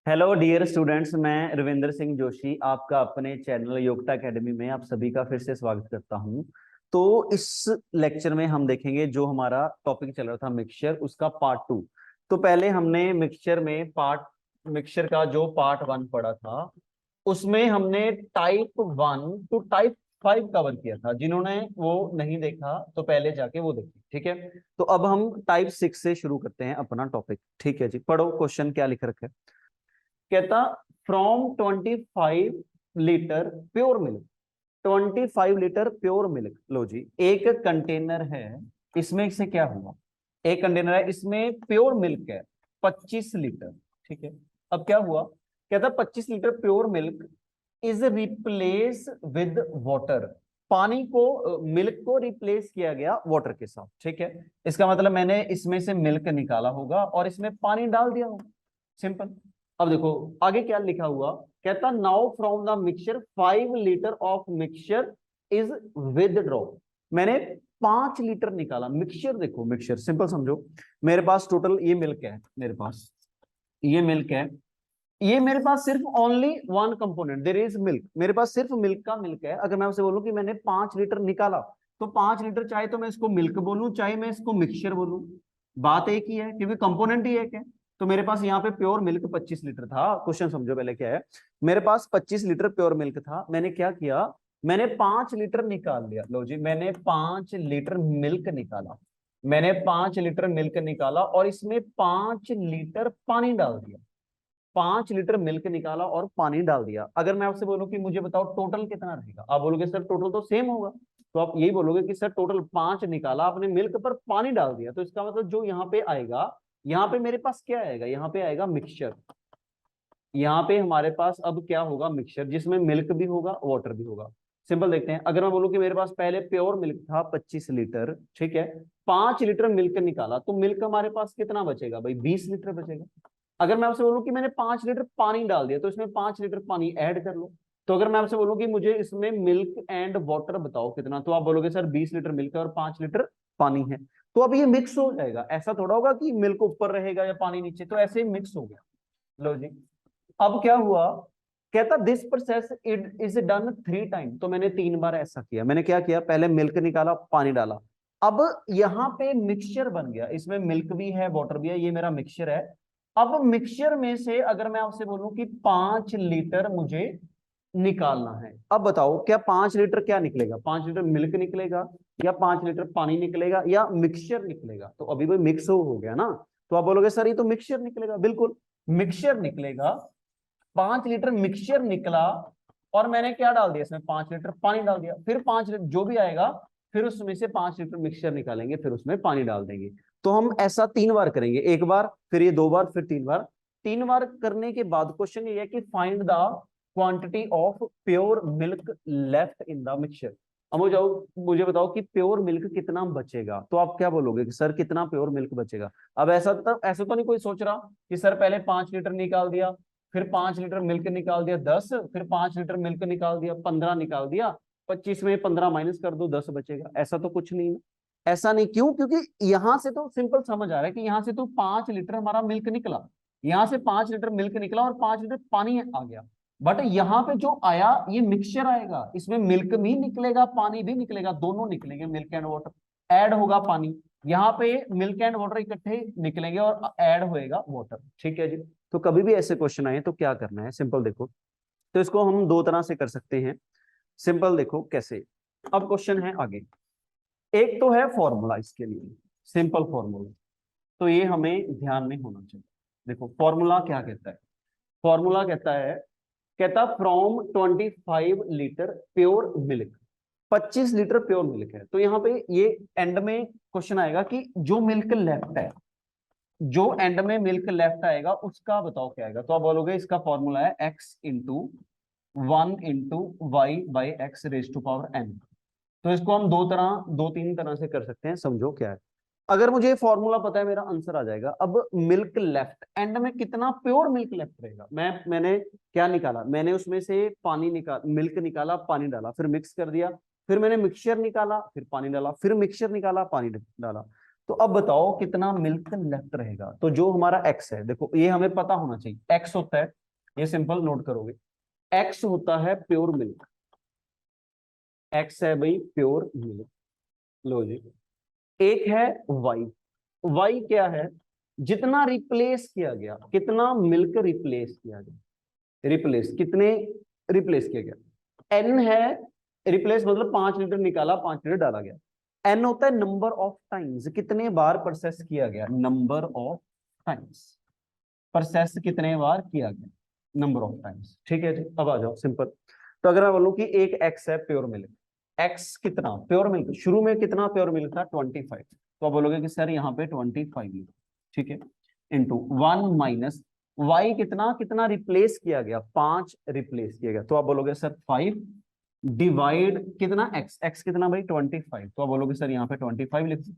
Hello dear students, मैं रविंद्र सिंह जोशी आपका अपने चैनल योग्यता एकेडमी में आप सभी का फिर से स्वागत करता हूं। तो इस लेक्चर में हम देखेंगे जो हमारा टॉपिक चल रहा था मिक्सचर, उसका पार्ट 2। तो पहले हमने मिक्सचर का जो पार्ट 1 पढ़ा था, उसमें हमने टाइप 1 टू टाइप 5 कवर किया था। जिन्होंने वो नहीं देखा तो पहले जाके वो देखिए, ठीक है। तो अब हम टाइप 6 से शुरू करते हैं अपना टॉपिक, ठीक है जी। पढ़ो, क्वेश्चन क्या लिख रखा है। कहता फ्रॉम 25 litre pure milk, 25 litre pure milk. लो जी, एक कंटेनर है, इसमें से क्या हुआ, एक कंटेनर है, इसमें प्योर मिल्क है 25 लीटर, ठीक है। अब क्या हुआ, कहता 25 litre pure milk is replace with water. पानी को, मिल्क को रिप्लेस किया गया वाटर के साथ, ठीक है। इसका मतलब मैंने इसमें से मिल्क निकाला होगा और इसमें पानी डाल दिया होगा, सिंपल। अब देखो आगे क्या लिखा हुआ, कहता now from the mixture 5 litre of mixture is withdraw. मैंने 5 लीटर निकाला मिक्सचर। देखो मिक्सचर सिंपल समझो, मेरे पास टोटल ये मिल्क है, मेरे पास ये मिल्क है, ये मेरे पास सिर्फ only one component, there is milk. मेरे पास सिर्फ मिल्क का मिल्क है। अगर मैं आपसे बोलूं कि मैंने 5 लीटर निकाला, तो 5 लीटर चाहे तो मैं इसको मिल्क बोलूं, चाहे मैं इसको मिक्सचर बोलूं, बात एक ही है क्योंकि कंपोनेंट ही एक है। तो मेरे पास यहाँ पे प्योर मिल्क 25 लीटर था। क्वेश्चन समझो पहले क्या है, मेरे पास 25 लीटर प्योर मिल्क था। मैंने क्या किया, मैंने 5 लीटर निकाल लिया। लो जी, मैंने 5 लीटर मिल्क निकाला, मैंने 5 लीटर मिल्क निकाला और इसमें 5 लीटर पानी डाल दिया। 5 लीटर मिल्क निकाला और पानी डाल दिया। अगर मैं आपसे बोलूं कि मुझे बताओ टोटल कितना रहेगा, आप बोलोगे सर टोटल तो सेम होगा। तो आप यही बोलोगे कि सर टोटल 5 निकाला आपने, मिल्क पर पानी डाल दिया, तो इसका मतलब जो यहाँ पे आएगा, यहाँ पे मेरे पास क्या आएगा, यहाँ पे आएगा मिक्सचर। यहाँ पे हमारे पास अब क्या होगा, मिक्सचर, जिसमें मिल्क भी होगा वाटर भी होगा। सिंपल देखते हैं। अगर मैं बोलूं कि मेरे पास पहले प्योर मिल्क था 25 लीटर, ठीक है, 5 लीटर मिल्क निकाला, तो मिल्क हमारे पास कितना बचेगा भाई, 20 लीटर बचेगा। अगर मैं आपसे बोलूं कि मैंने 5 लीटर पानी डाल दिया, तो इसमें 5 लीटर पानी ऐड कर लो। तो अगर मैं आपसे बोलूं कि मुझे इसमें मिल्क एंड वाटर बताओ कितना, तो आप बोलोगे सर 20 लीटर मिल्क है और 5 लीटर पानी है। तो अब ये मिक्स हो जाएगा। ऐसा थोड़ा होगा कि मिल्क ऊपर रहेगा या पानी नीचे, तो ऐसे ही मिक्स हो गया। लो जी, अब क्या हुआ, कहता this process it is done 3 time. तो मैंने 3 बार ऐसा किया। मैंने क्या किया, पहले मिल्क निकाला, पानी डाला, अब यहाँ पे मिक्सचर बन गया, इसमें मिल्क भी है वाटर भी है, ये मेरा मिक्सचर है। अब मिक्सचर में से अगर मैं आपसे बोलूं कि 5 लीटर मुझे निकालना है, अब बताओ क्या 5 लीटर क्या निकलेगा, 5 लीटर मिल्क निकलेगा या 5 लीटर पानी निकलेगा या मिक्सचर निकलेगा। तो अभी भी मिक्स हो गया ना। तो आप बोलोगे सर ये तो मिक्सचर निकलेगा, बिल्कुल मिक्सचर निकलेगा। 5 लीटर मिक्सचर निकला और मैंने क्या डाल दिया इसमें, 5 लीटर पानी डाल दिया। फिर 5 लीटर जो भी आएगा, फिर उसमें से 5 लीटर मिक्सचर निकालेंगे, फिर उसमें पानी डाल देंगे। तो हम ऐसा 3 बार करेंगे, एक बार, फिर ये 2 बार, फिर 3 बार। 3 बार करने के बाद क्वेश्चन ये है कि find the quantity of pure milk left in the mixture. अब मुझे बताओ कि प्योर मिल्क कितना बचेगा। तो आप क्या बोलोगे कि सर कितना प्योर मिल्क बचेगा। अब ऐसा तो नहीं कोई सोच रहा कि सर पहले 5 लीटर निकाल दिया, फिर 5 लीटर मिल्क निकाल दिया 10, फिर 5 लीटर मिल्क निकाल दिया 15 निकाल दिया, 25 में 15 माइनस कर दो 10 बचेगा। ऐसा तो कुछ नहीं है। ऐसा नहीं, क्यों, क्योंकि यहां से तो सिंपल समझ आ रहा है कि यहां से तो 5 लीटर हमारा मिल्क निकला, यहां से 5 लीटर मिल्क निकला और 5 लीटर पानी आ गया। बट यहाँ पे जो आया ये मिक्सचर आएगा, इसमें मिल्क भी निकलेगा पानी भी निकलेगा, दोनों निकलेंगे, मिल्क एंड वाटर। ऐड होगा पानी, यहाँ पे मिल्क एंड वाटर इकट्ठे निकलेंगे और ऐड होएगा वाटर, ठीक है जी। तो कभी भी ऐसे क्वेश्चन आए तो क्या करना है, सिंपल देखो। तो इसको हम 2 तरह से कर सकते हैं। सिंपल देखो कैसे। अब क्वेश्चन है आगे, एक तो है फॉर्मूला इसके लिए, सिंपल फॉर्मूला। तो ये हमें ध्यान में होना चाहिए। देखो फॉर्मूला क्या कहता है, फॉर्मूला कहता फ्रॉम 25 litre pure milk, 25 litre pure milk है। तो यहाँ पे ये एंड में क्वेश्चन आएगा कि जो मिल्क लेफ्ट है, जो एंड में मिल्क लेफ्ट आएगा उसका बताओ क्या आएगा। तो आप बोलोगे इसका फॉर्मूला है x × 1 × y/x⁴n। तो इसको हम 2-3 तरह से कर सकते हैं, समझो क्या है। अगर मुझे फॉर्मूला पता है मेरा आंसर आ जाएगा। अब मिल्क लेफ्ट, एंड में कितना प्योर मिल्क लेफ्ट रहेगा, मैंने क्या निकाला, मैंने उसमें से पानी निकाल मिल्क निकाला, पानी डाला, फिर मिक्स कर दिया, फिर मैंने मिक्सचर निकाला, फिर पानी डाला, फिर मिक्सचर निकाला, पानी डाला। तो अब बताओ कितना मिल्क लेफ्ट रहेगा। तो जो हमारा एक्स है, देखो ये हमें पता होना चाहिए, एक्स होता है, ये सिंपल नोट करोगे, एक्स होता है प्योर मिल्क, एक्स है भाई प्योर मिल्क। लो जी, एक है वाई, वाई क्या है, जितना रिप्लेस किया गया, कितना मिल्क रिप्लेस किया गया, रिप्लेस कितने रिप्लेस किया गया, एन है, रिप्लेस मतलब 5 लीटर निकाला, 5 लीटर डाला गया। एन होता है नंबर ऑफ टाइम्स, कितने बार प्रोसेस किया गया, नंबर ऑफ टाइम्स, प्रोसेस कितने बार किया गया, नंबर ऑफ टाइम्स। ठीक है जी, अब आ जाओ सिंपल। तो अगर मैं बोलूं कि एक एक्स है प्योर मिल्क, एक्स कितना प्योर मिल्क, शुरू में कितना प्योर मिल्क था 25, तो आप बोलोगे कि सर यहाँ पे 25 लीटर, ठीक है, इंटू 1 - वाई कितना, कितना रिप्लेस किया गया, 5 रिप्लेस किया गया, तो आप बोलोगे सर 5 डिवाइड कितना एक्स, एक्स कितना भाई 25, तो आप बोलोगे सर यहाँ पे 25 लिख दो।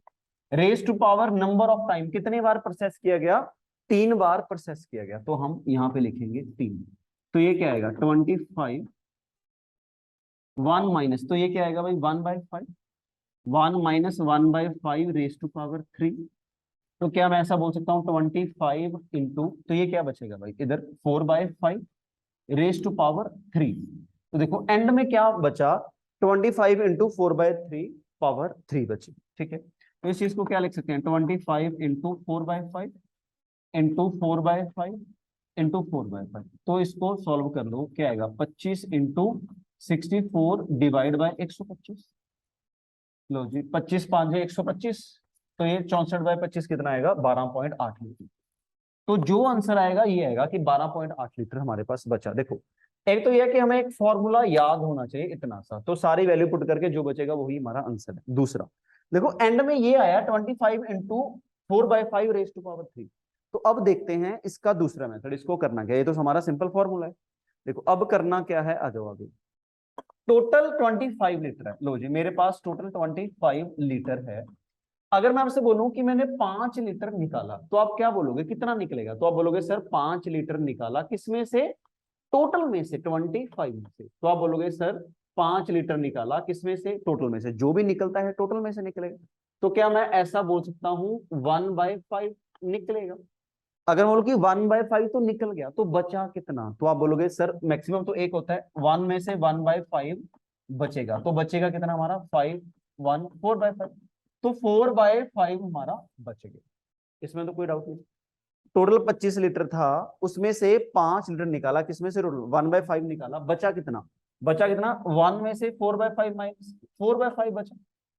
Raise to power number of time, कितने बार प्रोसेस किया गया, 3 बार प्रोसेस किया गया, तो हम यहाँ पे लिखेंगे 3। तो ये क्या आएगा 25, 1 - तो ये क्या आएगा भाई 1/5, 1 - 1/5 रेज टू पावर 3। तो क्या मैं ऐसा बोल सकता हूँ 25 इंटू, तो ये क्या बचेगा भाई इधर 4/5 रेज टू पावर 3। तो देखो एंड में क्या बचा, 25 इंटू 4/3 पावर 3 बची। ठीक है, तो इस चीज को क्या लिख सकते हैं, 25 इंटू 4/5 इंटू 4/5 इंटू 4/5। तो इसको सॉल्व कर लो, क्या आएगा 25 इंटू 64 डिवाइड बाय 125। लो जी, 25 5 125, तो ये 64/25 कितना आएगा 12.8 लीटर। तो जो आंसर आएगा ये आएगा कि 12.8 लीटर हमारे पास बचा। देखो एक तो यह कि हमें एक फॉर्मूला याद होना चाहिए इतना सा, तो सारी वैल्यू पुट करके जो बचेगा वही हमारा आंसर है। दूसरा देखो एंड में ये आया 25 इंटू 4/5 रेज टू पावर 3। तो अब देखते हैं इसका दूसरा मेथड, इसको करना क्या है, ये तो हमारा सिंपल फॉर्मूला है। देखो अब करना क्या है, आ जाओ आगे। टोटल 25 लीटर है, लो जी मेरे पास टोटल 25 लीटर है। अगर मैं आपसे बोलूं कि मैंने 5 लीटर निकाला, तो आप क्या बोलोगे कितना निकलेगा, तो आप बोलोगे सर 5 लीटर निकाला किसमें से, टोटल में से 25 में से। तो आप बोलोगे सर 5 लीटर निकाला किसमें से, टोटल में से, जो भी निकलता है टोटल में से निकलेगा। तो क्या मैं ऐसा बोल सकता हूं 1/5 निकलेगा। अगर बोलो कि 1/5 तो निकल गया, तो बचा कितना, तो आप बोलोगे सर मैक्सिमम तो एक होता है, 1 में से 1/5 बचेगा, तो बचेगा कितना हमारा 5 1 4/5, तो 4/5 हमारा बचेगा। इसमें तो कोई डाउट नहीं। टोटल 25 लीटर था, उसमें से 5 लीटर निकाला किसमें से, टोटल 1/5 निकाला, बचा कितना, बचा कितना 1 में से 4/5 माइनस 4/5 बचा।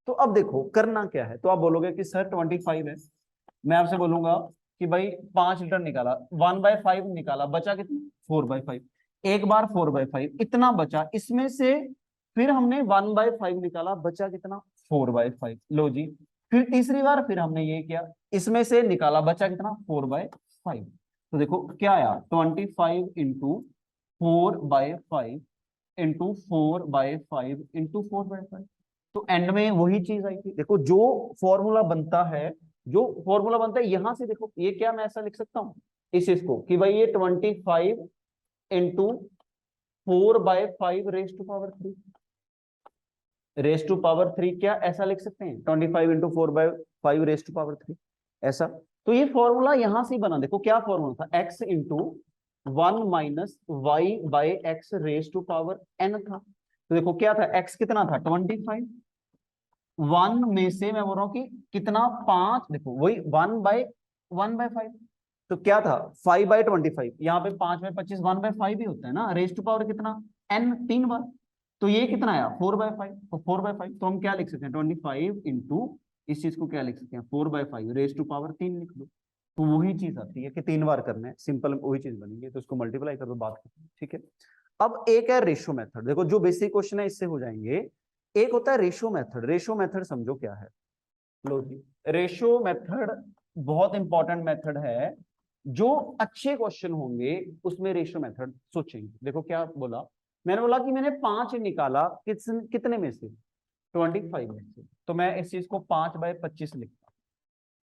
तो अब देखो करना क्या है, तो आप बोलोगे कि सर 25 है, मैं आपसे बोलूंगा कि भाई 5 लीटर निकाला, 1/5 निकाला, बचा कितना 4/5, एक बार 4/5 इतना बचा, इसमें से फिर हमने 1/5 निकाला, बचा कितना 4/5। लो जी, फिर तीसरी बार फिर हमने ये किया, इसमें से निकाला, बचा कितना 4/5। तो देखो क्या आया 25 इंटू 4/5 इंटू 4/5 इंटू 4/5। तो एंड में वही चीज आई थी। देखो जो फॉर्मूला बनता है, जो फॉर्मूला बनता है यहां से, देखो ये क्या मैं ऐसा लिख सकता हूं इस चीज को कि भाई ये 25 into 4/5 raise to power 3, raise to power 3 क्या ऐसा लिख सकते हैं 25 इंटू 4/5 रेज टू पावर 3 ऐसा। तो ये फॉर्मूला यहां से बना, देखो क्या फॉर्मूला था, x into 1 - y/x raise to power n था। तो देखो क्या था, x कितना था 25, 1 में से मैं बोल रहा हूँ कि कितना 5, देखो वही 1/5, तो क्या था 5/25, यहाँ पे 5/25 1/5 ही होता है ना, रेज टू पावर कितना n 3 बार। तो ये कितना आया 4/5, तो 4/5 तो हम क्या लिख सकते हैं 25 इंटू, इस चीज को क्या लिख सकते हैं 4/5 रेज टू पावर 3 लिख दो। तो वही चीज आती है कि 3 बार करना है, सिंपल वही चीज बनेगी, तो उसको मल्टीप्लाई कर दो, बात करते हैं। ठीक है, अब एक है रेशियो मेथड, देखो जो बेसिक क्वेश्चन है इससे हो जाएंगे। एक होता है रेशियो मेथड, रेशियो मेथड समझो क्या है। लो जी, रेशियो मेथड बहुत इंपॉर्टेंट मेथड है, जो अच्छे क्वेश्चन होंगे उसमें रेशियो मेथड सोचेंगे। देखो क्या बोला, मैंने बोला कि मैंने 5 निकाला कितने में से 25 में से, तो मैं इस चीज को 5/25 लिखता,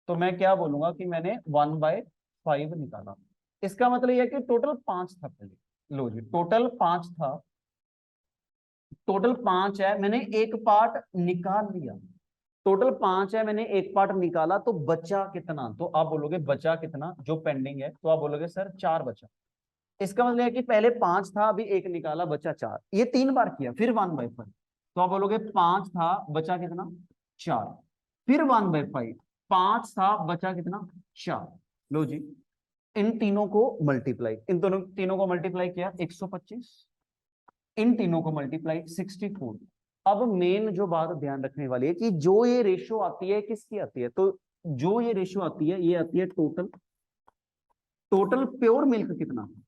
तो मैं क्या बोलूंगा कि मैंने 1/5 निकाला। इसका मतलब यह है कि टोटल 5 था पहले। लो जी, टोटल 5 था, टोटल 5 है, मैंने एक पार्ट निकाल लिया, टोटल 5 है, मैंने एक पार्ट निकाला तो बचा कितना, तो आप बोलोगे बचा कितना जो पेंडिंग है, तो आप बोलोगे सर 4 बचा। इसका मतलब है कि पहले 5 था, अभी एक निकाला, बचा 4। ये 3 बार किया, फिर 1/5, तो आप बोलोगे 5 था, बचा कितना 4, फिर 1/5, 5 था, बचा कितना 4। लो जी, इन तीनों को मल्टीप्लाई, इन दोनों तीनों को मल्टीप्लाई किया 125, इन तीनों को मल्टीप्लाई 64। अब मेन जो बात ध्यान रखने वाली है कि जो ये रेशियो आती है किसकी आती है, तो जो ये रेशियो आती है ये आती है टोटल, टोटल प्योर मिल्क कितना था,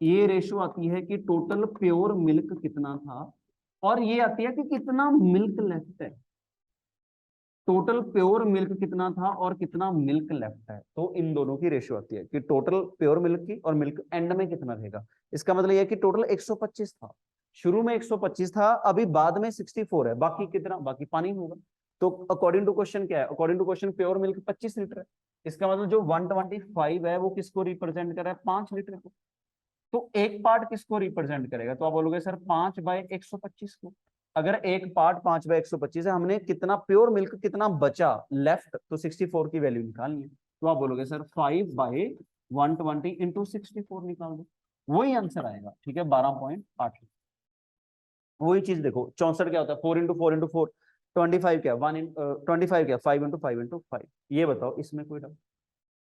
ये रेशियो आती है कि टोटल प्योर मिल्क कितना था, और ये आती है कि कितना मिल्क लेफ्ट है, टोटल प्योर मिल्क कितना था और कितना मिल्क लेफ्ट है। तो इन दोनों की रेशियो आती है कि टोटल प्योर मिल्क की और मिल्क एंड में कितना रहेगा। इसका मतलब यह है कि टोटल 125 था, शुरू में 125 था, अभी बाद में 64 है, बाकी कितना, बाकी पानी होगा। तो अकॉर्डिंग टू क्वेश्चन क्या है, according to question pure milk 25 litre है। इसका मतलब जो 125 है वो किसको रिप्रेजेंट कर रहा है, 5 लीटर को। तो एक पार्ट किसको रिप्रेजेंट करेगा, तो आप बोलोगे सर 5/125 को। अगर एक पार्ट 5/125 है, हमने कितना प्योर मिल्क कितना बचा लेफ्ट, तो 64 की वैल्यू निकालनी है, तो आप बोलोगे सर 5/120 इंटू 64 निकाल दो, वही आंसर आएगा। ठीक है, 12.8। वही चीज देखो, 64 क्या होता है, 4 इंटू 4 इंटू 4, 25 क्या, 25 क्या, 5 इंटू 5 इंटू 5। ये बताओ, इसमें कोई डाउट।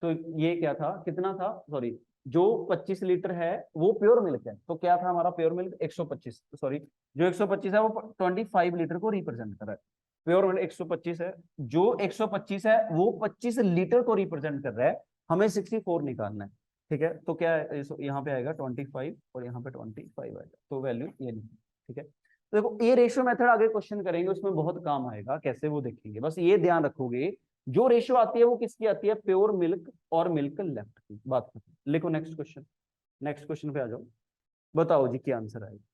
तो ये क्या था, कितना था, सॉरी, जो 25 लीटर है वो प्योर मिल्क है, तो क्या था हमारा प्योर मिल्क 125, सॉरी, जो 125 है वो 25 लीटर को रिप्रेजेंट कर रहा है। प्योर मिल्क 125 है, जो 125 है वो 25 लीटर को रिप्रेजेंट कर रहा है, हमें 64 निकालना है। ठीक है, तो क्या है, यहाँ पे आएगा 25 और यहाँ पे 25 आएगा, तो वैल्यू ये नहीं। ठीक है, तो देखो ये रेशियो मेथड आगे क्वेश्चन करेंगे, उसमें बहुत काम आएगा, कैसे वो देखेंगे, बस ये ध्यान रखोगे जो रेशियो आती है वो किसकी आती है, प्योर मिल्क और मिल्क लेफ्ट की बात करते। लिखो नेक्स्ट क्वेश्चन, नेक्स्ट क्वेश्चन पे आ जाओ, बताओ जी क्या आंसर आएगा।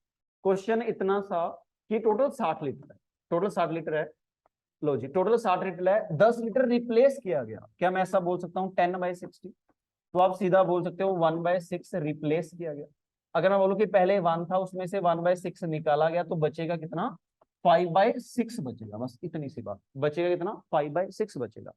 क्वेश्चन इतना सा कि टोटल 60 लीटर है, टोटल 60 लीटर है। लो जी, टोटल 60 लीटर है, 10 लीटर रिप्लेस किया गया, क्या मैं ऐसा बोल सकता हूँ 10/60, तो आप सीधा बोल सकते हो 1/6 रिप्लेस किया गया। अगर मैं बोलूं कि पहले 1 था, उसमें से 1/6 निकाला गया, तो बचेगा कितना, 5/6 बचेगा, बस इतनी सी बात, बचेगा कितना, 5/6 बचेगा।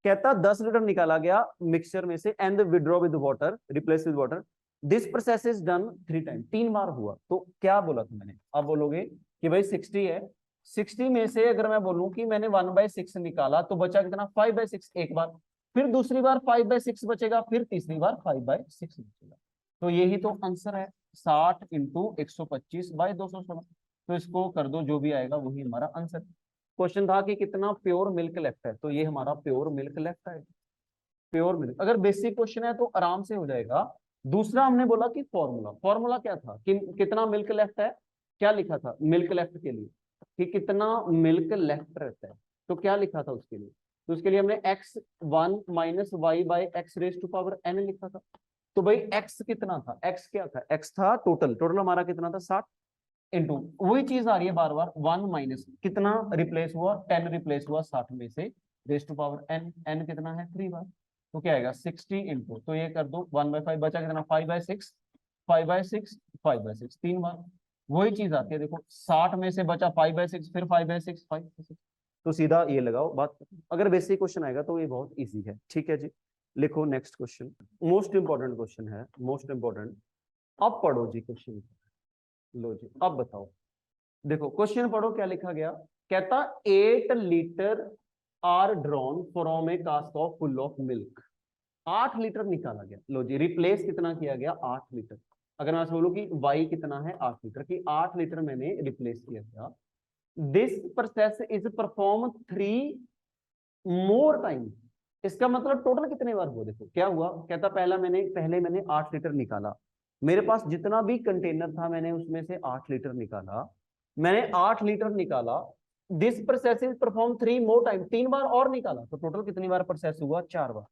कहता 10 लीटर निकाला गया मिक्सचर में से and withdraw with water, replace with water, this process is done 3 time, 3 बार हुआ। तो क्या बोला था मैंने, आप बोलोगे कि भाई 60 है, 60 में से अगर मैं बोलूं कि मैंने 1/6 निकाला तो बचा कितना, 5/6 एक बार, फिर दूसरी बार 5/6 बचेगा, फिर तीसरी बार 5/6 बचेगा। तो यही तो आंसर है, 60 इंटू 125/216। तो इसको कर दो, जो भी आएगा वही हमारा आंसर। क्वेश्चन था कि कितना प्योर मिल्क लेफ्ट है, तो ये हमारा प्योर मिल्क लेफ्ट है। प्योर मिल्क अगर बेसिक क्वेश्चन है तो आराम से हो जाएगा। दूसरा हमने बोला कि फॉर्मूला, फॉर्मूला क्या था कि कितना मिल्क लेफ्ट है, क्या लिखा था मिल्क लेफ्ट के लिए, कि कितना मिल्क लेफ्ट रहता है, तो क्या लिखा था उसके लिए, तो उसके लिए हमने x1 minus y by x raise to power n लिखा था। तो भाई x कितना था, x क्या था, x था टोटल, टोटल हमारा कितना था 60, इंटू वही चीज आ रही है बार बार, 1 माइनस कितना रिप्लेस हुआ, 10 रिप्लेस हुआ 60 में से, raise to power n, n कितना है 3 बार, तो क्या आएगा 60 इंटू, तो ये कर दो 1/5, बचा कितना 5/6, 5/6, 5/6 3 बार। वही चीज आती है देखो, 60 में से बचा 5/6, फिर 5/6, 5/6, तो सीधा ये लगाओ बात। अगर बेसिक क्वेश्चन आएगा तो ये बहुत इजी है। ठीक है जी, लिखो next question, most important question है, मोस्ट इंपॉर्टेंट। अब पढ़ो जी क्वेश्चन, लो जी अब बताओ, देखो क्वेश्चन पढ़ो क्या लिखा गया। कहता 8 litre are drawn from a cask of full of milk, 8 litre निकाला गया। लो जी, रिप्लेस कितना किया गया, 8 लीटर। अगर मैं बोलूं कि वाई कितना है 8 लीटर, की 8 लीटर मैंने रिप्लेस किया गया, this process is perform 3 more time. इसका मतलब टोटल कितने बार हुआ, देखो क्या हुआ, कहता पहले मैंने 8 लीटर निकाला, मेरे पास जितना भी कंटेनर था मैंने उसमें से 8 लीटर निकाला, मैंने 8 लीटर निकाला, this process is perform 3 more time, 3 बार और निकाला, तो टोटल कितनी बार प्रोसेस हुआ, 4 बार।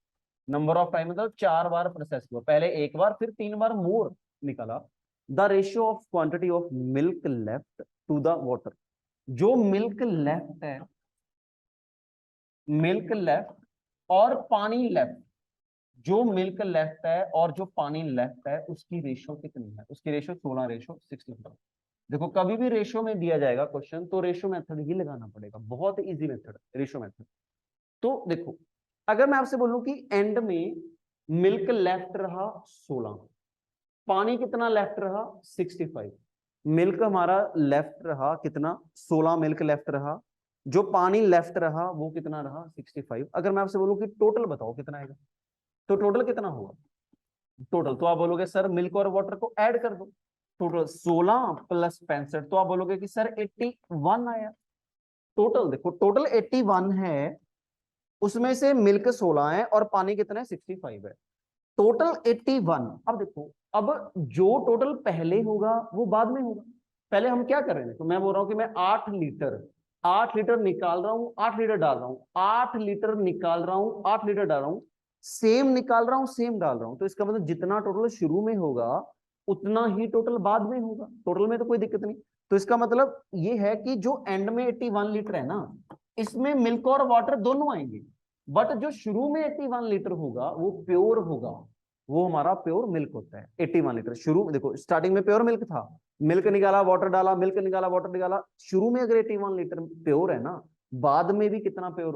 नंबर ऑफ टाइम मतलब 4 बार प्रोसेस हुआ, पहले एक बार फिर 3 बार मोर निकाला। The ratio of quantity of milk left to the water, जो मिल्क लेफ्ट है, मिल्क लेफ्ट और पानी लेफ्ट, जो मिल्क लेफ्ट है और जो पानी लेफ्ट है उसकी रेशियो कितनी है, उसकी रेशियो 16/64। देखो कभी भी रेशो में दिया जाएगा क्वेश्चन तो रेशो मेथड ही लगाना पड़ेगा, बहुत इजी मेथड रेशो मेथड। तो देखो अगर मैं आपसे बोलूं कि एंड में मिल्क लेफ्ट रहा 16, पानी कितना लेफ्ट रहा 65, मिल्क हमारा लेफ्ट रहा कितना 16, मिल्क लेफ्ट रहा, जो पानी लेफ्ट रहा वो कितना रहा 65। अगर मैं आपसे बोलूं कि टोटल बताओ कितना आएगा, तो टोटल कितना होगा टोटल, तो आप बोलोगे सर मिल्क और वाटर को ऐड कर दो, टोटल 16 प्लस 65, तो आप बोलोगे कि सर 81 आया टोटल। देखो टोटल 81 है, उसमें से मिल्क 16 है और पानी कितना है 65 है, टोटल 81। अब देखो अब जो टोटल पहले होगा वो बाद में होगा, पहले हम क्या कर रहे हैं, तो मैं बोल रहा हूं कि मैं 8 लीटर निकाल रहा हूं, 8 लीटर डाल रहा हूं, 8 लीटर निकाल रहा हूं, 8 लीटर डाल रहा हूं, सेम निकाल रहा हूं सेम डाल रहा हूं, तो इसका मतलब जितना टोटल शुरू में होगा उतना ही टोटल बाद में होगा, टोटल में तो कोई दिक्कत नहीं। तो इसका मतलब ये है कि जो एंड में 81 लीटर है ना, इसमें मिल्क और वाटर दोनों आएंगे, बट जो शुरू में 81 लीटर होगा वो प्योर होगा, वो हमारा प्योर मिल्क होता है 81 लीटर। शुरू देखो स्टार्टिंग में प्योर मिल्क था, मिल्क निकाला वाटर डाला, मिल्क निकाला वाटर निकाला, शुरू में अगर 81 लीटर प्योर है ना, बाद में भी कितना प्योर,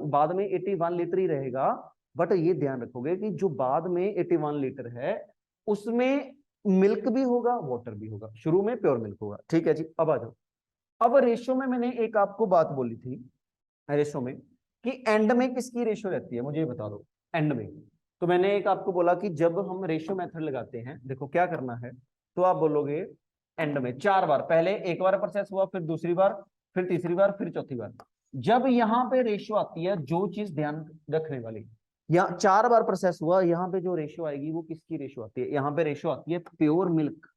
बाद में 81 लीटर ही रहेगा। बट ये ध्यान रखोगे कि जो बाद में 81 लीटर है उसमें मिल्क भी होगा वाटर भी होगा, शुरू में प्योर मिल्क होगा। ठीक है जी, अब आ जाओ। अब रेशो में मैंने एक आपको बात बोली थी रेशो में कि एंड में किसकी रेशो रहती है, मुझे ये बता दो एंड में। तो मैंने एक आपको बोला कि जब हम रेशो मेथड लगाते हैं देखो क्या करना है, तो आप बोलोगे एंड में 4 बार, पहले एक बार प्रोसेस हुआ, फिर दूसरी बार, फिर तीसरी बार, फिर चौथी बार। जब यहाँ पे रेशियो आती है, जो चीज ध्यान रखने वाली, यहाँ 4 बार प्रोसेस हुआ, यहाँ पे जो रेशियो आएगी वो किसकी रेशियो आती है, यहाँ पे रेशियो आती है प्योर मिल्क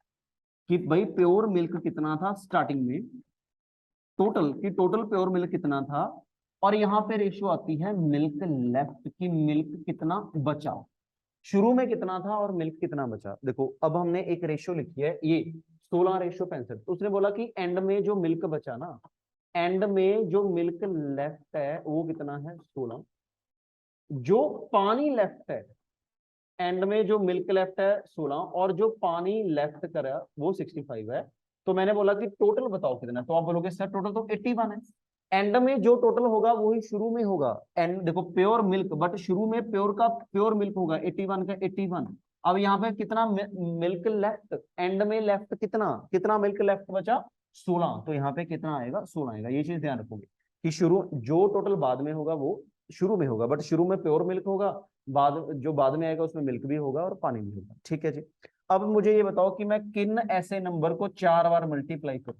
कि भाई प्योर मिल्क कितना था स्टार्टिंग में, टोटल की टोटल प्योर मिल्क कितना था, और यहाँ पे रेशियो आती है मिल्क लेफ्ट की, मिल्क कितना बचा, शुरू में कितना था और मिल्क कितना बचा। देखो अब हमने एक रेशियो लिखी है ये 16:65, तो उसने बोला कि एंड में जो मिल्क बचा ना, एंड में जो मिल्क लेफ्ट है वो कितना है 16, जो पानी लेफ्ट है एंड में जो मिल्क लेफ्ट है 16, और जो पानी लेफ्ट करा वो 65 है। तो मैंने बोला कि टोटल बताओ कितना, तो आप बोलोगे सर टोटल तो 81 है, एंड में जो टोटल होगा वही शुरू में होगा, एंड देखो प्योर मिल्क, बट शुरू में प्योर का प्योर मिल्क होगा 81 का 81। अब यहाँ पे कितना मिल्क लेफ्ट, एंड में लेफ्ट कितना कितना मिल्क लेफ्ट बचा 16, तो यहाँ पे कितना आएगा 16 आएगा। ये चीज ध्यान रखोगे कि शुरू जो टोटल बाद में होगा वो शुरू में होगा, बट शुरू में प्योर मिल्क होगा, बाद जो बाद में आएगा उसमें मिल्क भी होगा और पानी भी होगा। ठीक है जी, अब मुझे ये बताओ कि मैं किन ऐसे नंबर को 4 बार मल्टीप्लाई करूं,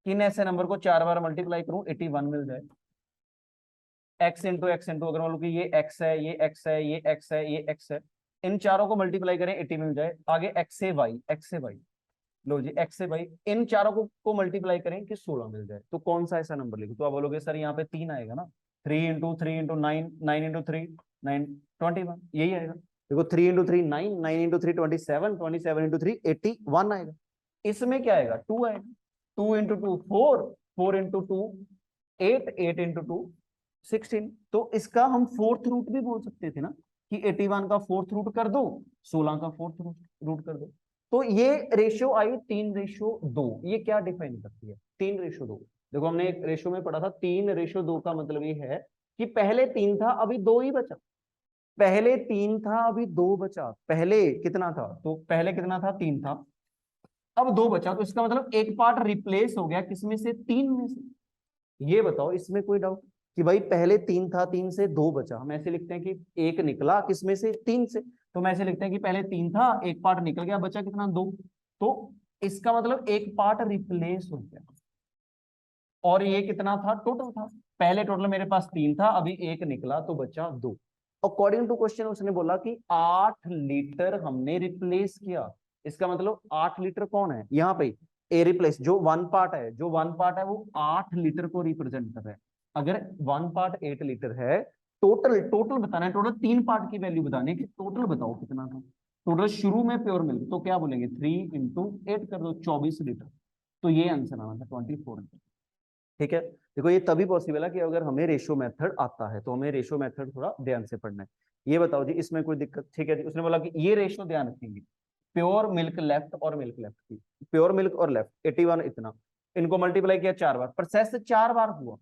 किन ऐसे नंबर को 4 बार मल्टीप्लाई करूं 81 मिल जाए। x इंटू एक्स इंटू, अगर मान लो कि ये x है, ये x है, ये x है, ये x है, इन चारों को मल्टीप्लाई करें 80 मिल जाए। आगे x से y, लो जी x से y, इन चारों को मल्टीप्लाई करें कि 16 मिल जाए। तो कौन सा ऐसा नंबर लिखो, तो आप बोलोगे सर यहाँ पे 3 आएगा ना, 3 इंटू 9 इंटू 3 9 21, यही आएगा। देखो 3 इंटू 3 9, 9 इंटू 3 27, 27 इंटू 3 81 आएगा। इसमें क्या आएगा 2 आएगा, 2 इंटू 2 4, 4 इंटू 2 8, 8 इंटू 2 16। तो इसका हम फोर्थ रूट भी बोल सकते थे ना कि 81 का फोर्थ रूट कर दो, 16 का फोर्थ रूट कर दो। तो ये रेशियो आई 3:2, ये क्या डिफाइन करती है 3:2। देखो हमने एक रेशियो में पढ़ा था 3:2 का मतलब ये है कि पहले 3 था अभी 2 ही बचा, पहले 3 था अभी 2 बचा, पहले कितना था, तो पहले कितना था 3 था, अब 2 बचा, तो इसका मतलब एक पार्ट रिप्लेस हो गया किसमें से 3 में से। ये बताओ इसमें कोई डाउट कि भाई पहले 3 था, 3 से 2 बचा, हम ऐसे लिखते हैं कि एक निकला किसमें से 3 से, तो हम ऐसे लिखते हैं कि पहले 3 था एक पार्ट निकल गया बचा कितना 2, तो इसका मतलब एक पार्ट रिप्लेस हो गया, और ये कितना था टोटल था, पहले टोटल मेरे पास 3 था अभी एक निकला तो बचा 2। अकॉर्डिंग टू क्वेश्चन उसने बोला कि 8 लीटर हमने रिप्लेस किया, इसका मतलब 8 लीटर कौन है यहाँ पे ए रिप्लेस, जो वन पार्ट है, जो वन पार्ट है वो 8 लीटर को रिप्रेजेंट कर रहा है। अगर वन पार्ट 8 लीटर है, टोटल टोटल बताना है, टोटल 3 पार्ट की वैल्यू बतानी है कि टोटल बताओ कितना था, टोटल शुरू में प्योर मिल्क, तो क्या बोलेंगे 3 इंटू 8 कर दो 24 लीटर, तो ये आंसर आना था 24। ठीक है, देखो ये तभी पॉसिबल है कि अगर हमें रेशियो मेथड आता है, तो हमें रेशियो मेथड थोड़ा ध्यान से पढ़ना है। ये बताओ जी इसमें कोई दिक्कत, ठीक है जी, उसने बोला कि ये रेशियो ध्यान रखेंगे, प्योर मिल्क लेफ्ट और मिल्क लेफ्ट की, प्योर मिल्क और लेफ्ट 81 इतना, इनको मल्टीप्लाई किया 4 बार, प्रोसेस 4 बार हुआ,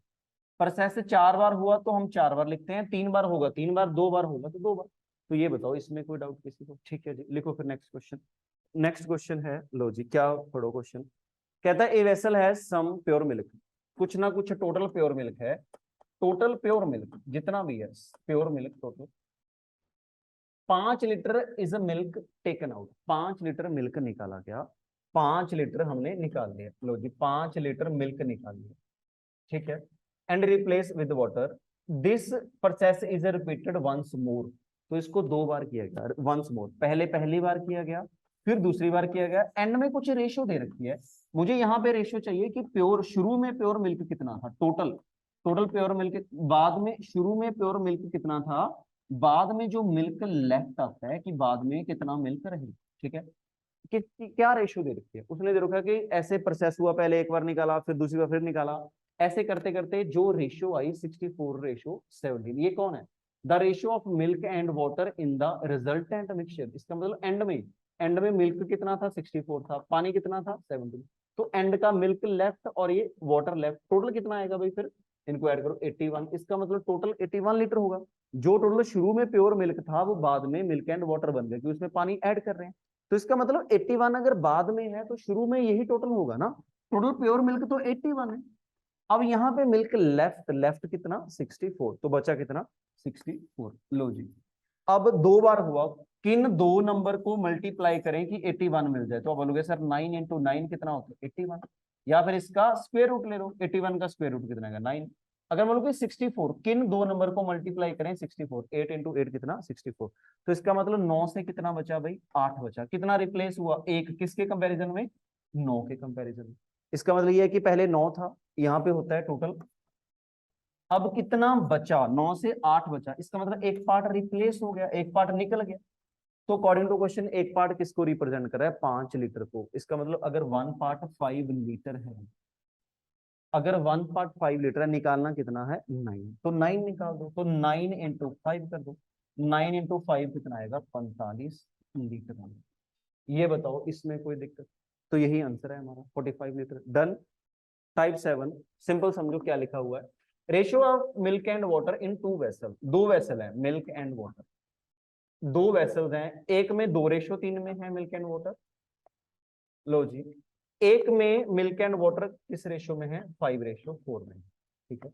प्रोसेस 4 बार हुआ तो हम 4 बार लिखते हैं, 3 बार होगा 3 बार, 2 बार होगा तो 2 बार। तो ये बताओ इसमें कोई डाउट किसी को? ठीक है जी, लिखो फिर नेक्स्ट क्वेश्चन। नेक्स्ट क्वेश्चन है, लो जी क्या पढ़ो क्वेश्चन, कहता है ए वेसल है सम प्योर मिल्क, कुछ ना कुछ टोटल प्योर मिल्क है, टोटल प्योर मिल्क जितना भी है pure milk total 5 litre is a milk taken out, 5 litre milk निकाला गया, 5 लीटर हमने निकाल लिया, लो जी 5 लीटर मिल्क निकाल लिया, ठीक है, and replace with water, this process is repeated once more, तो इसको 2 बार किया गया, वंस मोर, पहले पहली बार किया गया, फिर दूसरी बार किया गया, एंड में कुछ रेशियो दे रखी है, मुझे यहाँ पे रेशियो चाहिए कि प्योर, शुरू में प्योर मिल्क कितना था टोटल, टोटल प्योर मिल्क, बाद में शुरू में प्योर मिल्क कितना था, बाद में जो मिल्क लेफ्ट आता है कि बाद में कितना मिल्क रहे, ठीक है, क्या रेशियो दे रखी है, उसने दे रखा है कि ऐसे प्रोसेस हुआ, पहले एक बार निकाला फिर दूसरी बार फिर निकाला, ऐसे करते करते जो रेशियो आई 64:17, ये कौन है, the ratio of milk and water in the resultant mixture, इसका मतलब एंड में मिल्क कितना था 64 था, पानी कितना था 17, तो एंड का मिल्क लेफ्ट और ये वाटर लेफ्ट, टोटल कितना आएगा भाई, फिर इनको ऐड करो 81, इसका मतलब टोटल 81 लीटर होगा, जो टोटल शुरू में प्योर मिल्क था वो बाद में मिल्क एंड वाटर बन गया, क्योंकि उसमें पानी ऐड कर रहे हैं, तो इसका मतलब 81 अगर बाद में है तो शुरू में यही टोटल होगा ना, टोटल प्योर मिल्क तो 81 है, अब यहाँ पे मिल्क लेफ्ट, लेफ्ट कितना 64, तो बचा कितना 64, लो जी, अब 2 बार हुआ, किन 2 नंबर को मल्टीप्लाई करें कि 81 मिल जाए, तो अब बोलोगे सर 9 इंटू 9 कितना होता है 81, या फिर इसका स्क्वायर रूट ले लो, 81 का स्क्वायर रूट कितना है 9, अगर बोलोगे 64 किन 2 नंबर को मल्टीप्लाई करें 64, 8 इंटू 8 कितना 64, तो इसका मतलब 9 से कितना बचा भाई 8 बचा, कितना रिप्लेस हुआ, एक किसके कंपैरिजन में 9 के कंपैरिजन में, इसका मतलब ये है कि पहले 9 था, यहाँ पे होता है टोटल, अब कितना बचा 9 से 8 बचा, इसका मतलब एक पार्ट रिप्लेस हो गया, एक पार्ट निकल गया, तो अकॉर्डिंग टू क्वेश्चन एक पार्ट किसको रिप्रेजेंट कर रहा है 5 लीटर को, इसका मतलब अगर 1 पार्ट 5 लीटर है, अगर 1 पार्ट 5 लीटर है, निकालना कितना है 9, तो 9 निकाल दो, तो 9 इंटू 5 कर दो, 9 इंटू 5 कितना आएगा 45 लीटर, ये बताओ इसमें कोई दिक्कत, तो यही आंसर है हमारा 45 लीटर, डन। टाइप 7 सिंपल समझो क्या लिखा हुआ है, ratio of milk and water in 2 vessel, 2 vessel है मिल्क एंड वाटर, 2 वेसल्स हैं, एक में 2:3 में है मिल्क एंड वाटर, लो जी, एक में मिल्क एंड वाटर किस रेशियो में है 5:4 में, ठीक है,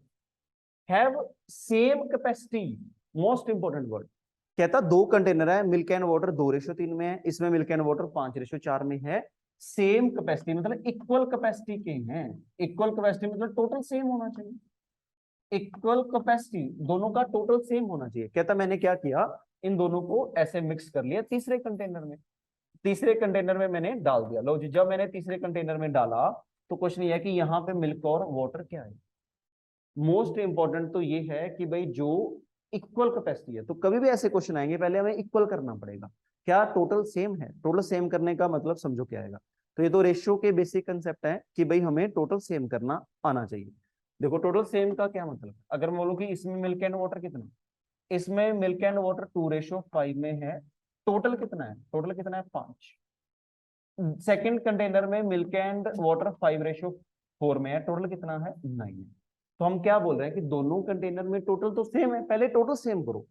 have same capacity, most important word, कहता 2 कंटेनर है, मिल्क एंड वाटर 2:3 में है, इसमें मिल्क एंड वाटर 5:4 में है, सेम कैपेसिटी मतलब इक्वल कैपेसिटी के हैं, इक्वल कैपेसिटी मतलब टोटल सेम होना चाहिए, इक्वल कैपेसिटी दोनों का टोटल सेम होना चाहिए, कहता मैंने क्या किया इन दोनों को ऐसे मिक्स कर लिया तीसरे कंटेनर में, तीसरे कंटेनर में मैंने डाल दिया, लो जी जब मैंने तीसरे कंटेनर में डाला तो क्वेश्चन ये है कि यहाँ पे मिल्क और वाटर क्या है, मोस्ट इंपॉर्टेंट तो ये है कि भाई जो इक्वल कैपेसिटी है, तो कभी भी ऐसे क्वेश्चन आएंगे पहले हमें इक्वल करना पड़ेगा, क्या टोटल सेम है, टोटल सेम करने का मतलब समझो क्या आएगा, तो ये तो रेशियो के बेसिक कंसेप्ट है कि भाई हमें टोटल सेम करना आना चाहिए, देखो टोटल सेम का क्या मतलब, अगर मैं बोलूँ कि इसमें मिल्क एंड वाटर कितना, इसमें मिल्क एंड वाटर 2:5 में है, टोटल कितना है, टोटल कितना है 5, सेकंड कंटेनर में मिल्क एंड वाटर 5:4 में है, टोटल कितना है 9 है, तो हम क्या बोल रहे हैं कि दोनों कंटेनर में टोटल तो सेम है, पहले टोटल सेम करो,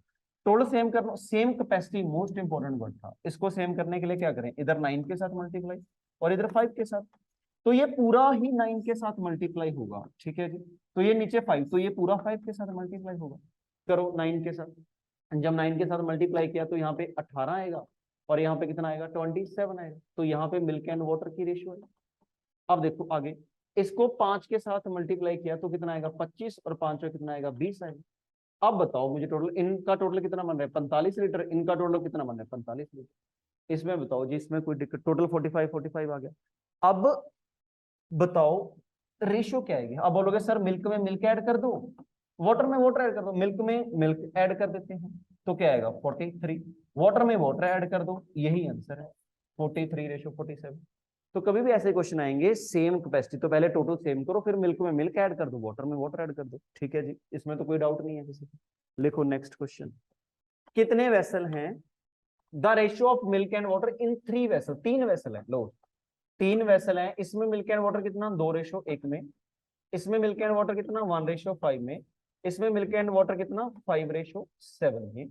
टोटल सेम करना, same capacity most important word था, इसको सेम करने के लिए क्या करें, इधर 9 के साथ मल्टीप्लाई और इधर 5 के साथ, तो ये पूरा ही 9 के साथ मल्टीप्लाई होगा, ठीक है जी, तो ये नीचे 5, तो ये पूरा 5 के साथ मल्टीप्लाई होगा, करो 9 के साथ, जब 9 के साथ मल्टीप्लाई किया तो यहाँ पे 18 आएगा और यहाँ पे कितना आएगा 27 आएगा, तो यहाँ पे मिल्क एंड वाटर की रेशियो है, अब देखो आगे इसको 5 के साथ मल्टीप्लाई किया तो कितना आएगा 25 और 5 में कितना आएगा 20 आएगा, अब बताओ मुझे टोटल, इनका टोटल कितना बन रहा है 45 लीटर, इनका टोटल कितना बन रहा है 45 लीटर, इसमें बताओ जी इसमें कोई दिक्कत, टोटल 45 आ गया, अब बताओ रेशियो क्या आएगी, अब बोलोगे सर मिल्क में मिल्क ऐड कर दो, वाटर में वाटर ऐड कर दो, मिल्क में मिल्क ऐड कर देते हैं तो क्या आएगा 43, वाटर में वाटर ऐड कर दो, यही आंसर है 43:47, तो कभी भी ऐसे क्वेश्चन आएंगे सेम कैपेसिटी तो पहले टोटल सेम करो, फिर मिल्क में मिल्क ऐड कर दो, वाटर में वाटर ऐड कर दो, ठीक है जी, इसमें तो कोई डाउट नहीं है किसी को, लिखो नेक्स्ट क्वेश्चन, कितने वेसल हैं the ratio of milk and water in 3 vessel, 3 vessel है, लो 3 वेसल है, इसमें मिल्क एंड वाटर कितना 2:1 में, इसमें मिल्क एंड वाटर कितना 1:5 में, इसमें मिल्क एंड वाटर कितना 5:7 में।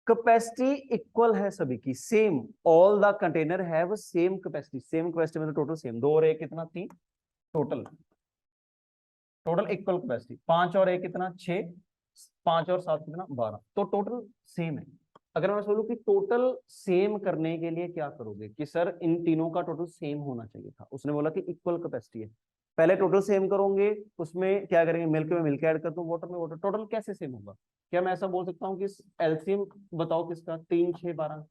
कैपेसिटी इक्वल है सभी की, same, all the container have same capacity, same capacity मतलब टोटल सेम, 2 और 1 कितना 3, टोटल टोटल इक्वल कैपेसिटी, 5 और 1 कितना 6, 5 और 7 कितना 12, तो टोटल सेम है। अगर मैं बोलूं कि टोटल सेम करने के लिए क्या करोगे कि सर इन तीनों का टोटल सेम होना चाहिए था, उसने बोला कि इक्वल कैपेसिटी है, पहले टोटल सेम करोगे, उसमें क्या करेंगे मिल्क में मिल्क ऐड कर दो, वाटर में वाटर, टोटल कैसे सेम होगा? क्या मैं ऐसा बोल सकता हूँ कि एलसीएम बताओ किसका, 3 6 12,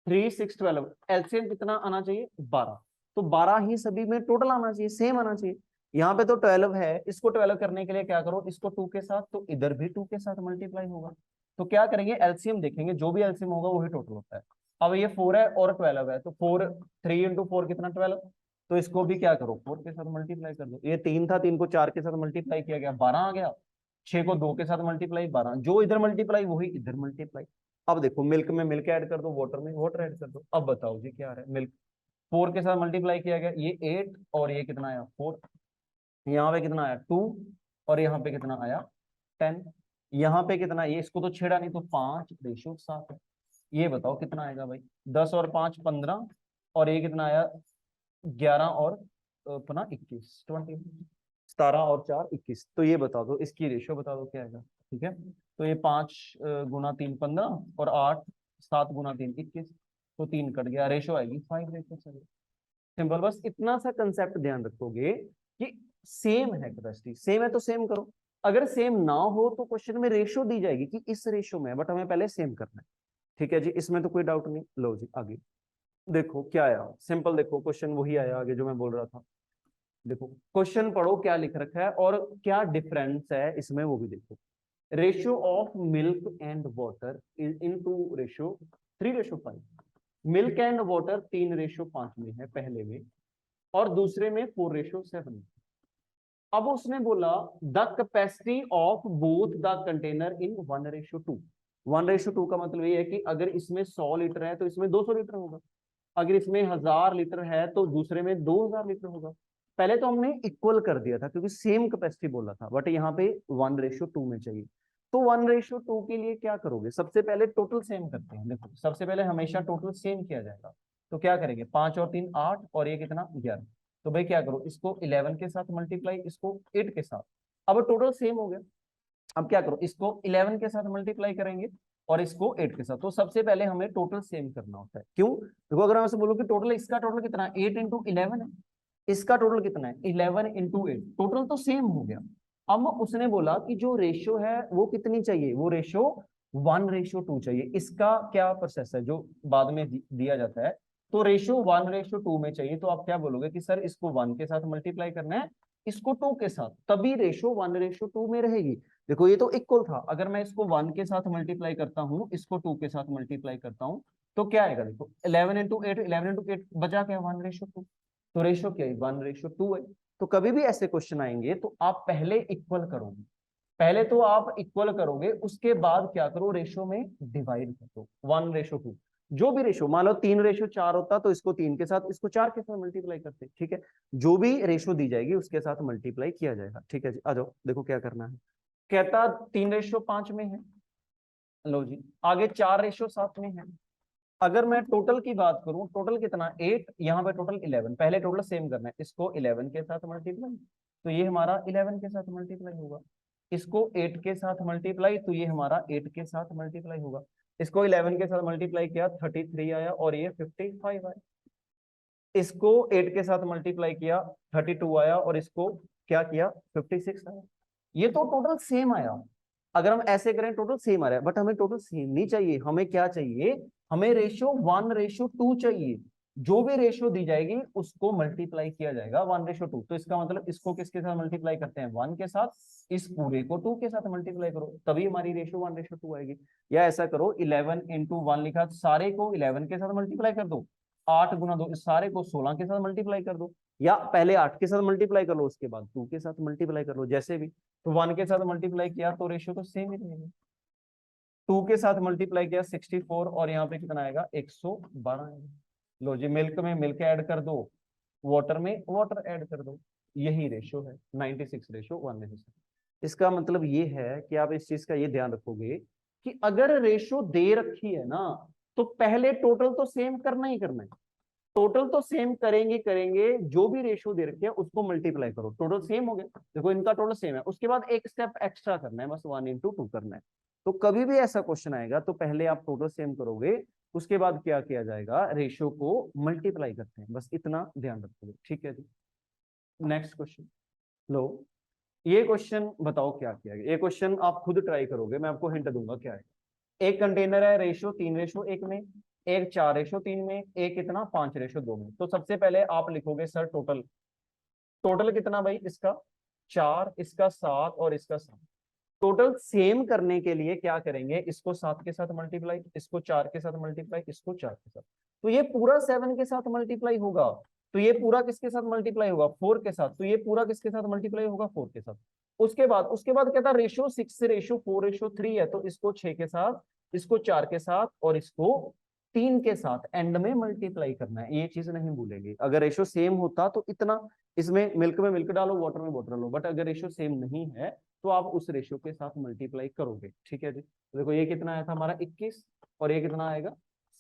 3 6 12, एलसीएम कितना आना चाहिए 12, तो 12 ही सभी में टोटल आना चाहिए, सेम आना चाहिए। यहाँ पे तो 12 है, इसको 12 करने के लिए क्या करो, इसको 2 के साथ, तो इधर भी 2 के साथ मल्टीप्लाई होगा, तो क्या करेंगे एलसीएम देखेंगे, जो भी एलसीएम होगा वही टोटल होता है। अब ये 4 है और 12 है, तो 4 3 इंटू 4 कितना 12, तो इसको भी क्या करो 4 के साथ मल्टीप्लाई कर दो, ये 3 था, 3 को 4 के साथ मल्टीप्लाई किया गया 12 आ गया, 6 को 2 के साथ मल्टीप्लाई 12, जो इधर मल्टीप्लाई वही इधर मल्टीप्लाई। अब देखो मिल्क में मिल्क ऐड कर दो, वाटर में वाटर ऐड कर दो, अब बताओ जी क्या आ रहा है, मिल्क 4 के साथ मल्टीप्लाई किया गया, ये 8 और ये कितना आया 4, यहाँ पे कितना आया 2 और यहाँ पे कितना आया 10, यहाँ पे कितना, ये इसको तो छेड़ा नहीं, तो 5:7 है, ये बताओ कितना आएगा भाई, 10 और 5 15, और ये कितना आया 11 और अपना 21 20, 17 और 4 21, तो ये बता दो इसकी रेशियो बता दो क्या आएगा, ठीक है। तो ये 5 गुना 3 15 और 8 7 गुना 3 21, तो 3 कट गया, रेशियो आएगी 5:7। सिंपल, बस इतना सा कंसेप्ट ध्यान रखोगे कि सेम है कैपेसिटी, सेम है तो सेम करो, अगर सेम ना हो तो क्वेश्चन में रेशियो दी जाएगी कि इस रेशियो में, बट हमें पहले सेम करना है, ठीक है जी, इसमें तो कोई डाउट नहीं। लो जी आगे देखो क्या आया, सिंपल देखो क्वेश्चन वही आया आगे जो मैं बोल रहा था, देखो क्वेश्चन पढ़ो क्या लिख रखा है और क्या डिफरेंस है इसमें वो भी देखो। Ratio of milk and water into ratio 3:5, milk and water 3:5 में है पहले में, और दूसरे में 4:7। अब उसने बोला the capacity of both the container इन 1:2, 1:2 का मतलब ये है कि अगर इसमें 100 लीटर है तो इसमें 200 लीटर होगा, अगर इसमें 1000 लीटर है तो दूसरे में 2000 लीटर होगा। पहले तो हमने इक्वल कर दिया था क्योंकि सेम कैपेसिटी बोला था, बट यहाँ पे 1:2 में चाहिए, तो 1:2 के लिए क्या करोगे, सबसे पहले टोटल सेम करते हैं, देखो सबसे पहले हमेशा टोटल सेम किया जाएगा, तो क्या करेंगे 5 और 3 8 और ये कितना 11, तो भाई क्या करो इसको 11 के साथ मल्टीप्लाई, इसको 8 के साथ, अब टोटल सेम हो गया, अब क्या करो इसको 11 के साथ मल्टीप्लाई करेंगे और इसको 8 के साथ, तो सबसे पहले हमें टोटल सेम करना होता है, क्यों, देखो अगर मैं ऐसे बोलूं कि टोटल, इसका टोटल कितना है 8 इंटू 11 है, इसका टोटल कितना है 11 इंटू 8, टोटल तो सेम हो गया। अब उसने बोला कि जो रेशियो है वो कितनी चाहिए, वो रेशियो 1:2 चाहिए, इसका क्या प्रोसेस है जो बाद में दिया जाता है, तो रेशियो 1:2 में चाहिए, तो आप क्या बोलोगे कि सर इसको 1 के साथ मल्टीप्लाई करना है, इसको 2 के साथ, तभी रेशियो 1:2 में रहेगी। देखो ये तो इक्वल था, अगर मैं इसको 1 के साथ मल्टीप्लाई करता हूँ, इसको 2 के साथ मल्टीप्लाई करता हूँ, तो क्या आएगा, देखो 11 इंटू 8, 11 इंटू 8 बचा क्या 1:2, तो रेशियो क्या है 1:2 है। तो कभी भी ऐसे क्वेश्चन आएंगे तो आप पहले इक्वल करोगे, पहले तो आप इक्वल करोगे, उसके बाद क्या करो रेशियो में डिवाइड कर दो 1:2, जो भी रेशियो, मान लो 3:4 होता तो इसको 3 के साथ, इसको 4 के साथ मल्टीप्लाई करते, ठीक है, जो भी रेशियो दी जाएगी उसके साथ मल्टीप्लाई किया जाएगा, ठीक है जी। आ जाओ देखो क्या करना है, कहता 3:5 में है, लो जी आगे 4:7 में है। अगर मैं टोटल की बात करूं, टोटल कितना 8, यहाँ पे टोटल 11, पहले टोटल सेम करना है, इसको 11 के साथ मल्टीप्लाई, तो ये हमारा 11 के साथ मल्टीप्लाई होगा, इसको 8 के साथ मल्टीप्लाई, तो ये हमारा 8 के साथ मल्टीप्लाई होगा, इसको 11 के साथ मल्टीप्लाई किया 33 आया और ये 55 आया, इसको 8 के साथ मल्टीप्लाई किया 32 आया और इसको क्या किया 56 आया, ये तो टोटल सेम आया। अगर हम ऐसे करें टोटल सेम आ रहा है, बट हमें टोटल सेम नहीं चाहिए, हमें क्या चाहिए, हमें रेशियो 1:2 चाहिए, जो भी रेशियो दी जाएगी उसको मल्टीप्लाई किया जाएगा 1:2, तो इसका मतलब इसको किसके साथ मल्टीप्लाई करते हैं 1 के साथ, इस पूरे को 2 के साथ मल्टीप्लाई करो, तभी हमारी रेशियो 1:2 आएगी। या ऐसा करो 11 इंटू 1 लिखा, सारे को 11 के साथ मल्टीप्लाई कर दो, 8 गुना 2, इस सारे को 16 के साथ मल्टीप्लाई कर दो, या पहले 8 के साथ मल्टीप्लाई कर लो उसके बाद 2 के साथ मल्टीप्लाई कर लो, जैसे भी, तो 1 के साथ मल्टीप्लाई किया तो रेशियो तो सेम ही रहेगा। 2 के साथ मल्टीप्लाई किया 64 और यहाँ पे कितना आएगा 112 आएगा। लो जी, मिल्क में मिल्क ऐड कर दो, वाटर में वाटर ऐड कर दो, यही रेशो है 96 रेशो 1:6। इसका मतलब ये है कि आप इस चीज का ये ध्यान रखोगे कि अगर रेशो दे रखी है ना, तो पहले टोटल तो सेम करना ही करना है। टोटल तो सेम करेंगे, जो भी रेशो दे रखी है उसको मल्टीप्लाई करो, टोटल सेम हो गया। देखो इनका टोटल सेम है, उसके बाद एक स्टेप एक्स्ट्रा करना है, बस 1 × 2 करना है। तो कभी भी ऐसा क्वेश्चन आएगा तो पहले आप टोटल सेम करोगे, उसके बाद क्या किया जाएगा, रेशो को मल्टीप्लाई करते हैं, बस इतना ध्यान रखोगे। ठीक है जी, नेक्स्ट क्वेश्चन लो। ये क्वेश्चन बताओ क्या किया गया, ये क्वेश्चन आप खुद ट्राई करोगे, मैं आपको हिंट दूंगा क्या है। एक कंटेनर है, रेशो 3:1 में, एक 4:3 में, एक कितना 5:2 में। तो सबसे पहले आप लिखोगे सर टोटल, टोटल कितना भाई, इसका 4, इसका 7 और इसका 7। टोटल सेम करने के लिए क्या करेंगे, इसको 7 के साथ मल्टीप्लाई, इसको 4 के साथ मल्टीप्लाई, इसको 4 के साथ। तो ये पूरा 7 के साथ मल्टीप्लाई होगा, तो ये पूरा किसके साथ मल्टीप्लाई होगा, 4 के साथ। तो ये पूरा किसके साथ मल्टीप्लाई होगा, 4 के साथ। उसके बाद कहता रेशो 6:4:3 है, तो इसको 6 के साथ, इसको 4 के साथ और इसको 3 के साथ एंड में मल्टीप्लाई करना है। ये चीज नहीं भूलेंगे, अगर रेशो सेम होता तो इतना, इसमें मिल्क में मिल्क डालो, वाटर में वाटर डालो, बट अगर रेशो सेम नहीं है तो आप उस रेशो के साथ मल्टीप्लाई करोगे। ठीक है जी, तो देखो ये कितना आया था हमारा 21 और ये कितना आएगा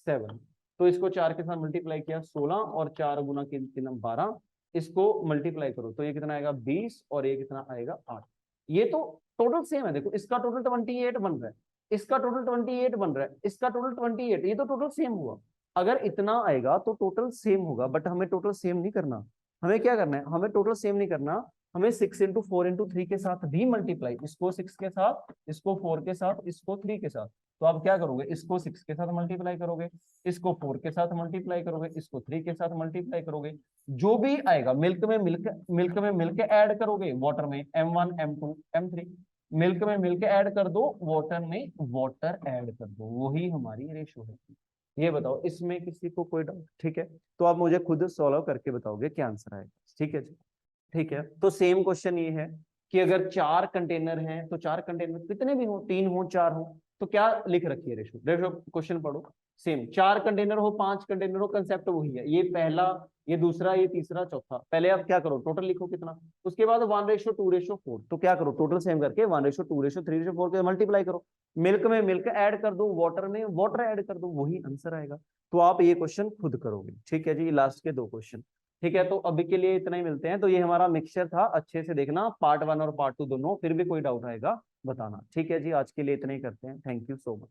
7। तो इसको 4 के साथ मल्टीप्लाई किया 16 और 4 गुना कितना 12, इसको मल्टीप्लाई करो तो ये कितना आएगा 20 और ये कितना आएगा 8। ये तो टोटल सेम है, देखो इसका टोटल 28 बन रहा है, इसका टोटल 28 बन रहा है, इसका टोटल 28, ये तो टोटल सेम हुआ। अगर इतना आएगा तो टोटल सेम होगा, बट हमें टोटल सेम नहीं करना। हमें क्या करना है, हमें टोटल सेम नहीं करना, हमें 6 × 4 × 3 के साथ भी मल्टीप्लाई, इसको 6 के साथ, इसको 4 के साथ, इसको 3 के साथ। तो आप क्या करोगे, इसको 6 के साथ मल्टीप्लाई करोगे, इसको 4 के साथ मल्टीप्लाई करोगे, इसको 3 के साथ मल्टीप्लाई करोगे, जो भी आएगा मिल्क में मिल्क ऐड करोगे, वाटर में M1 M2 M3, मिल्क में मिल्क ऐड कर दो, वाटर में वाटर ऐड कर दो, वही हमारी रेशो है। ये बताओ इसमें किसी को कोई डाउट? ठीक है, तो आप मुझे खुद सॉल्व करके बताओगे क्या आंसर आएगा। ठीक है जी, ठीक है। तो सेम क्वेश्चन ये है कि अगर 4 कंटेनर हैं तो 4 कंटेनर कितने भी हो, 3 हो 4 हो, तो क्या लिख रखी है रेशो, रेशो क्वेश्चन पढ़ो। सेम 4 कंटेनर हो 5 कंटेनर हो, कंसेप्ट वही है, ये पहला, ये दूसरा, ये तीसरा, चौथा। पहले आप क्या करो, टोटल लिखो कितना, उसके बाद 1:2:4। तो क्या करो, टोटल सेम करके 1:2:3:4 के मल्टीप्लाई करो, मिल्क में मिल्क ऐड कर दो, वाटर में वाटर ऐड कर दो, वही आंसर आएगा। तो आप ये क्वेश्चन खुद करोगे। ठीक है जी, लास्ट के 2 क्वेश्चन। ठीक है, तो अभी के लिए इतना ही, मिलते हैं। तो ये हमारा मिक्सचर था, अच्छे से देखना पार्ट 1 और पार्ट 2 दोनों, फिर भी कोई डाउट आएगा बताना। ठीक है जी, आज के लिए इतना ही करते हैं, थैंक यू सो मच।